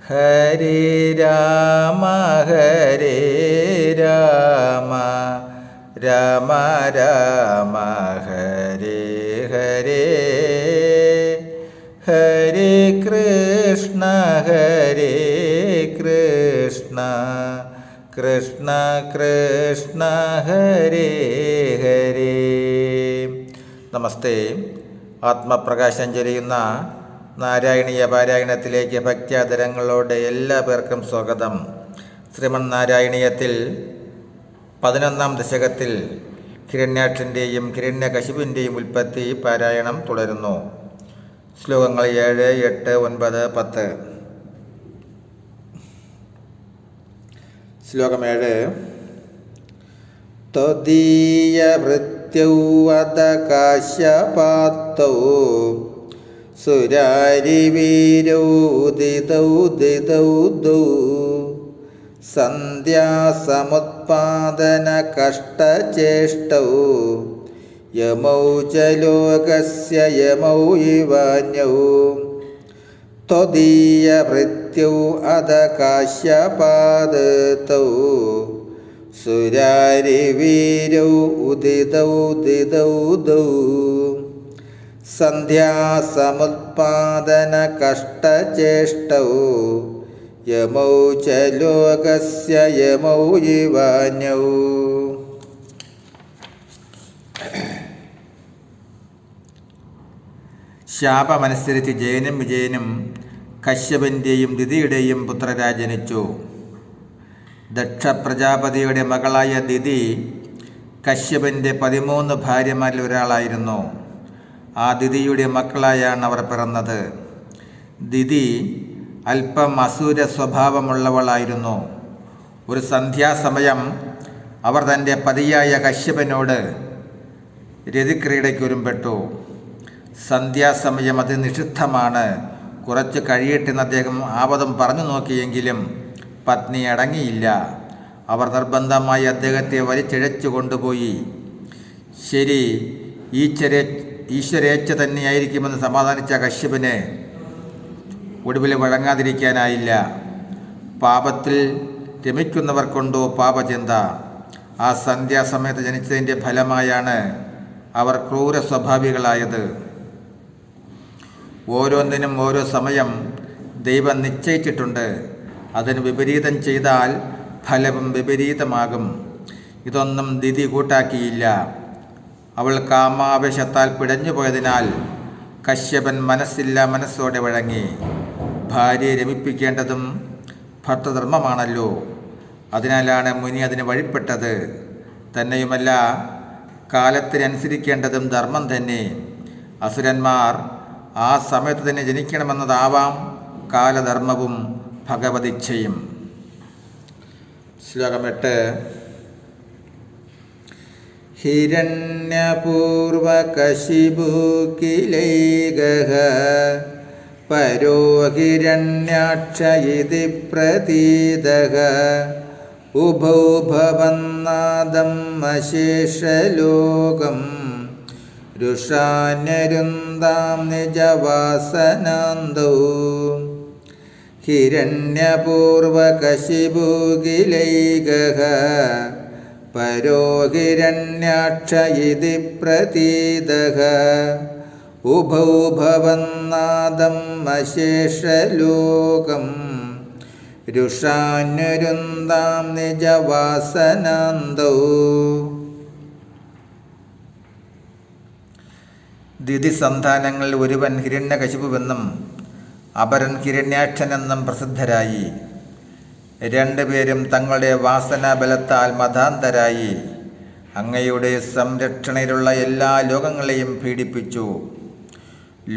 ഹരേ രാമ ഹരേ രാമ രാമ രാമ ഹരേ ഹരേ ഹരേ കൃഷ്ണ കൃഷ്ണ കൃഷ്ണ കൃഷ്ണ ഹരേ ഹരേ. നമസ്തേ. ആത്മപ്രകാശം ചൊരിയുന്ന നാരായണീയ പാരായണത്തിലേക്ക് ഭക്ത്യാദരങ്ങളോടെ എല്ലാ പേർക്കും സ്വാഗതം. ശ്രീമൻ നാരായണീയത്തിൽ 11-ാം ദശകത്തിൽ ഹിരണ്യാക്ഷൻ്റെയും ഹിരണ്യകശിപുവിൻ്റെയും ഉൽപ്പത്തി പാരായണം തുടരുന്നു. ശ്ലോകങ്ങൾ 7, 8, 9, 10. ശ്ലോകം 7. ത്വദീയ ഭൃത്യൗ വദ കാശ്യപാത്തൗ സുരാരിവീരൗ ഉദിതൗ സന്ധ്യാസമുത്പാദന കഷ്ടചേഷ്ടൗ യമൗ ച ലോകസ്യ യമൗ ഇവാന്യൗ ത്വദീയ ഭൃത്യൗ അദ കാശ്യപാദതൗ സുരാരിവീരൗ ഉദിതൗ സന്ധ്യാസമുത്പാദന കഷ്ടചേഷ്ടൗ യമൗ ച ലോകസ്യ യമൗ ഇവാന്യൗ. ശാപമനുസരിച്ച് ജയനും വിജയനും കശ്യപൻ്റെയും ദിതിയുടെയും പുത്രരായി ജനിച്ചു. ദക്ഷ പ്രജാപതിയുടെ മകളായ ദിതി കശ്യപൻ്റെ 13 ഭാര്യമാരിൽ ഒരാളായിരുന്നു. ആ ദിതിയുടെ മക്കളായാണ് അവർ പിറന്നത്. ദിതി അല്പം അസൂര സ്വഭാവമുള്ളവളായിരുന്നു. ഒരു സന്ധ്യാസമയം അവർ തൻ്റെ പതിയായ കശ്യപനോട് രതിക്രീഡയ്ക്ക് ഒരുമ്പെട്ടു. സന്ധ്യാസമയം അത് നിഷിദ്ധമാണ്, കുറച്ച് കഴിയട്ടെന്ന് അദ്ദേഹം ആവതും പറഞ്ഞു നോക്കിയെങ്കിലും പത്നി അടങ്ങിയില്ല. അവർ നിർബന്ധമായി അദ്ദേഹത്തെ വലിച്ചിഴച്ചു കൊണ്ടുപോയി. ശരി, ഈശ്വരേച്ഛ തന്നെയായിരിക്കുമെന്ന് സമാധാനിച്ച കശ്യപന് ഒടുവിൽ വഴങ്ങാതിരിക്കാനായില്ല. പാപത്തിൽ രമിക്കുന്നവർക്കുണ്ടോ പാപചിന്ത? ആ സന്ധ്യാസമയത്ത് ജനിച്ചതിൻ്റെ ഫലമായാണ് അവർ ക്രൂര സ്വഭാവികളായത്. ഓരോന്നിനും ഓരോ സമയം ദൈവം നിശ്ചയിച്ചിട്ടുണ്ട്. അതിന് വിപരീതം ചെയ്താൽ ഫലവും വിപരീതമാകും. ഇതൊന്നും ദിതി കൂട്ടാക്കിയില്ല. അവൾ കാമാവേശത്താൽ പിടഞ്ഞുപോയതിനാൽ കശ്യപൻ മനസ്സോടെ വഴങ്ങി. ഭാര്യയെ രമിപ്പിക്കേണ്ടതും ഭർത്തധർമ്മമാണല്ലോ. അതിനാലാണ് മുനി അതിന് വഴിപ്പെട്ടത്. തന്നെയുമല്ല, കാലത്തിനനുസരിക്കേണ്ടതും ധർമ്മം തന്നെ. അസുരന്മാർ ആ സമയത്ത് തന്നെ ജനിക്കണമെന്നതാവാം കാലധർമ്മവും ഭഗവതിച്ഛയും. ശ്ലോകം 8. ഹിരണ്യപൂർവകശിപു കിലൈകഃ പരോ ഹിരണ്യാക്ഷ ഇതി പ്രതീതഃ ഉഭൗ ഭവന്നാദം അശേഷലോകം രുഷാന്യരുന്താം നിജവാസനാന്തൗ. ഹിരണ്യപൂർവകശിപു കിലൈകഃ പരോ ഹിരണ്യാക്ഷ ഇതി പ്രതീതഃ ഉഭൗ ഭവന്നാദം അശേഷലോകം രുഷാന്യരുന്താം നിജവാസനാന്തൗ. ദിതി സന്താനങ്ങളിൽ ഒരുവൻ ഹിരണ്യകശിപുവെന്നും അപരൻ ഹിരണ്യാക്ഷനെന്നും പ്രസിദ്ധരായി. രണ്ടുപേരും തങ്ങളുടെ വാസനാബലത്താൽ മതാന്തരായി അങ്ങയുടെ സംരക്ഷണയിലുള്ള എല്ലാ ലോകങ്ങളെയും പീഡിപ്പിച്ചു.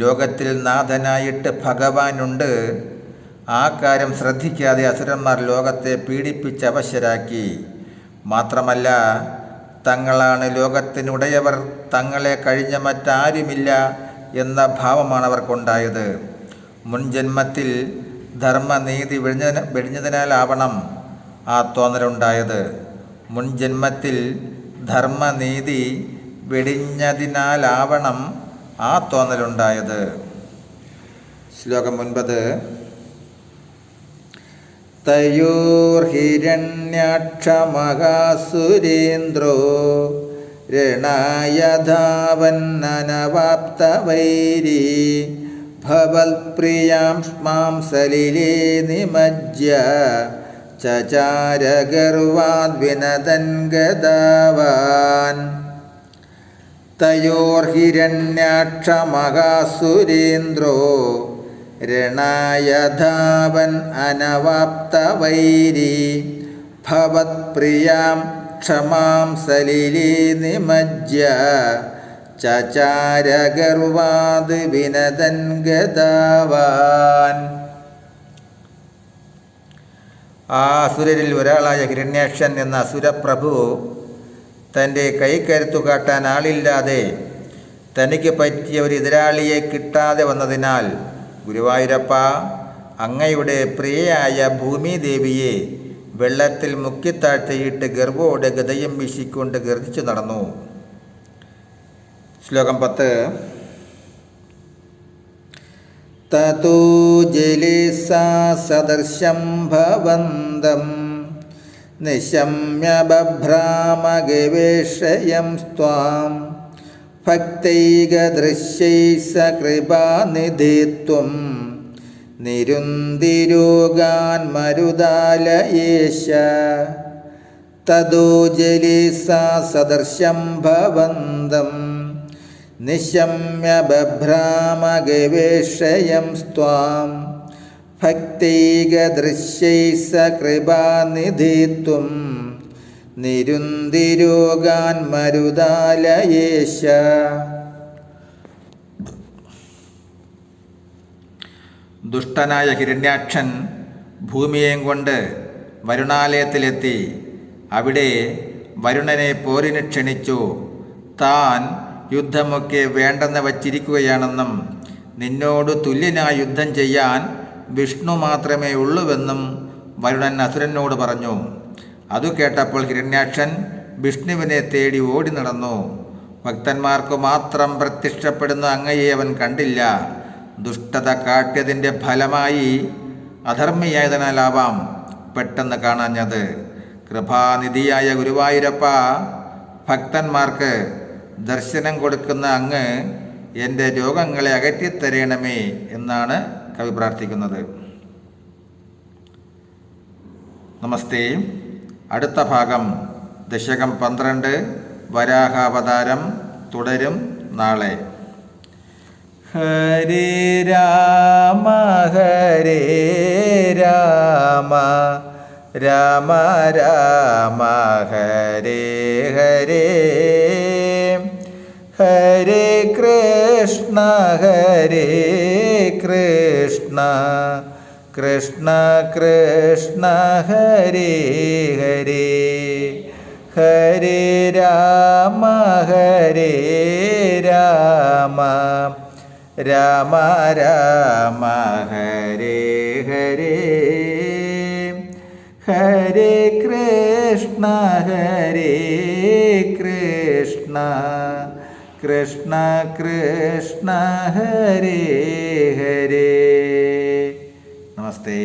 ലോകത്തിൽ നാഥനായിട്ട് ഭഗവാനുണ്ട്. ആ കാര്യം ശ്രദ്ധിക്കാതെ അസുരന്മാർ ലോകത്തെ പീഡിപ്പിച്ച് അവശരാക്കി. മാത്രമല്ല, തങ്ങളാണ് ലോകത്തിനുടയവർ, തങ്ങളെ കഴിഞ്ഞ മറ്റാരുമില്ല എന്ന ഭാവമാണ് അവർക്കുണ്ടായത്. മുൻജന്മത്തിൽ ധർമ്മനീതി വെടിഞ്ഞതിനാലാവണം ആ തോന്നലുണ്ടായത്. മുൻജന്മത്തിൽ ധർമ്മനീതി വെടിഞ്ഞതിനാലാവണം ആ തോന്നലുണ്ടായത്. ശ്ലോകം 9. തയോർഹിരണ്യാക്ഷമഹാസുരേന്ദ്രോ രണായ ധാവന്നനവാപ്തവൈരീ ഭവൽപ്രിയാം മാം സലിലേ നിമജ്യ ചചാരഗർവാദ്വിനദൻ ഗദാവാൻ. തയോർഹിരണ്യാക്ഷമഹാസുരേന്ദ്രോ രണായ ധാവൻ അനവാപ്തവൈരീ ഭവത്പ്രിയാം ക്ഷമാം സലിലേ നിമജ്യ ചചാരഗർവാദ് വിനദൻ ഗദാവാൻ. ആ അസുരരിൽ ഒരാളായ ഹിരണ്യാക്ഷൻ എന്ന അസുരപ്രഭു തൻ്റെ കൈക്കരുത്തു കാട്ടാൻ ആളില്ലാതെ തനിക്ക് പറ്റിയ ഒരു എതിരാളിയെ കിട്ടാതെ വന്നതിനാൽ ഗുരുവായൂരപ്പ, അങ്ങയുടെ പ്രിയയായ ഭൂമിദേവിയെ വെള്ളത്തിൽ മുക്കിത്താഴ്ത്തിയിട്ട് ഗർവോടെ ഗദയും വീശിക്കൊണ്ട് ഗർജിച്ചു നടന്നു. ശ്ലോകം 10. തതോ ജലേ സാ സദർശം ഭവന്തം നിശമ്യ ബഭ്രാമഗവേഷയം സ്ത്വാം ഭക്തൈകദൃശ്യൈഃ സകൃപാനിധേ ത്വം നിരുന്തിരോഗാൻ മരുദാലയേശ. തതോ ജലേ സാ സദർശം ഭവന്തം നിശമ്യ ബഭ്രാമഗവേഷയം സ്ത്വാം ഭക്തൈകദൃശ്യൈഃ സകൃപാനിധേ ത്വം നിരുന്തിരോഗാൻ മരുദാലയേശ. ദുഷ്ടനായ ഹിരണ്യാക്ഷൻ ഭൂമിയെയും കൊണ്ട് വരുണാലയത്തിലെത്തി. അവിടെ വരുണനെ പോരിന് ക്ഷണിച്ചു. താൻ യുദ്ധമൊക്കെ വേണ്ടെന്ന് വച്ചിരിക്കുകയാണെന്നും നിന്നോട് തുല്യനായി യുദ്ധം ചെയ്യാൻ വിഷ്ണു മാത്രമേ ഉള്ളൂവെന്നും വരുണൻ അസുരനോട് പറഞ്ഞു. അതു കേട്ടപ്പോൾ ഹിരണ്യാക്ഷൻ വിഷ്ണുവിനെ തേടി ഓടി നടന്നു. ഭക്തന്മാർക്ക് മാത്രം പ്രത്യക്ഷപ്പെടുന്ന അങ്ങയെ അവൻ കണ്ടില്ല. ദുഷ്ടത കാട്ടിയതിൻ്റെ ഫലമായി അധർമ്മിയായതിനാലാവാം പെട്ടെന്ന് കാണാഞ്ഞത്. കൃപാനിധിയായ ഗുരുവായൂരപ്പ, ഭക്തന്മാർക്ക് ദർശനം കൊടുക്കുന്ന അങ്ങ് എൻ്റെ രോഗങ്ങളെ അകറ്റിത്തരയണമേ എന്നാണ് കവി പ്രാർത്ഥിക്കുന്നത്. നമസ്തേ. അടുത്ത ഭാഗം ദശകം 12 വരാഹാവതാരം തുടരും നാളെ. ഹരേ രാമ ഹരേ രാമ രാമ രാമ ഹരേ ഹരേ ഹരേ കൃഷ്ണ ഹരേ കൃഷ്ണ കൃഷ്ണ കൃഷ്ണ ഹരേ ഹരേ ഹരേ രാമ ഹരേ രാമ രാമ രാമ ഹരേ ഹരേ ഹരേ കൃഷ്ണ ഹരേ കൃഷ്ണ കൃഷ്ണ കൃഷ്ണ ഹരേ ഹരേ. നമസ്തേ.